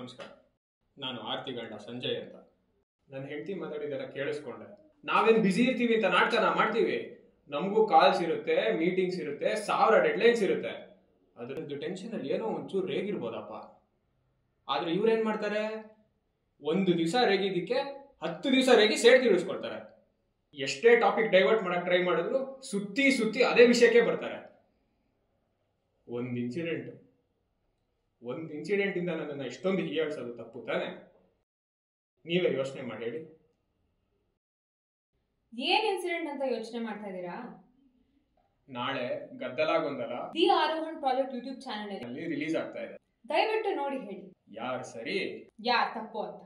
ನಮಸ್ಕಾರ. ನಾನು ಆರ್ತಿ ಗಂಡ ಸಂಜಯ್ ಅಂತ. ನನ್ನ ಹೆಂಡತಿ ಮಾತಾಡಿದಾರ ಕೇಳಿಸ್ಕೊಂಡೆ. ನಾವೇನು ಬ್ಯುಸಿ ಇರ್ತೀವಿ ಅಂತ ನಾಟಕನ ಮಾಡ್ತೀವಿ. ನಮಗೂ ಕಾಲ್ಸ್ ಇರುತ್ತೆ, ಮೀಟಿಂಗ್ಸ್ ಇರುತ್ತೆ, 1000 ಡೆಡ್ಲೈನ್ಸ್ ಇರುತ್ತೆ. ಅದರದ್ದು ಟೆನ್ಷನಲ್ಲಿ ಏನೋ ಒಂಚೂರು ರೇಗಿರ್ಬೋದಪ್ಪ. ಆದ್ರೆ ಇವ್ರೇನ್ ಮಾಡ್ತಾರೆ, ಒಂದು ದಿವಸ ರೇಗಿದ್ದಕ್ಕೆ 10 ದಿವಸ ರೇಗಿ ಸೇಡ್ ತೀರಿಸ್ಕೊಳ್ತಾರೆ. ಎಷ್ಟೇ ಟಾಪಿಕ್ ಡೈವರ್ಟ್ ಮಾಡಕ್ ಟ್ರೈ ಮಾಡಿದ್ರು ಸುತ್ತಿ ಸುತ್ತಿ ಅದೇ ವಿಷಯಕ್ಕೆ ಬರ್ತಾರೆ. ಒಂದು ಇನ್ಸಿಡೆಂಟ್ ಇಂದ ನನ್ನನ್ನು ಇಷ್ಟೊಂದು ಹೀಯಾಳಿಸೋದು ತಪ್ಪು ತಾನೆ? ನೀವೇ ಯೋಚನೆ ಮಾಡಿ ಹೇಳಿ. ಏನ್ ಇನ್ಸಿಡೆಂಟ್ ಅಂತ ಯೋಚನೆ ಮಾಡ್ತಾ ಇದ್ದೀರಾ? ನಾಳೆ ಗದ್ದಲಾಗೊಂದಲ ದಿ ಆರೋಹಣ್ ಪ್ರಾಜೆಕ್ಟ್ ಯೂಟ್ಯೂಬ್ ಚಾನೆಲ್ ಅಲ್ಲಿ ರಿಲೀಸ್ ಆಗ್ತಾ ಇದೆ. ದಯವಿಟ್ಟು ನೋಡಿ ಹೇಳಿ ಯಾರು ಸರಿ ಯಾರು ತಪ್ಪು ಅಂತ.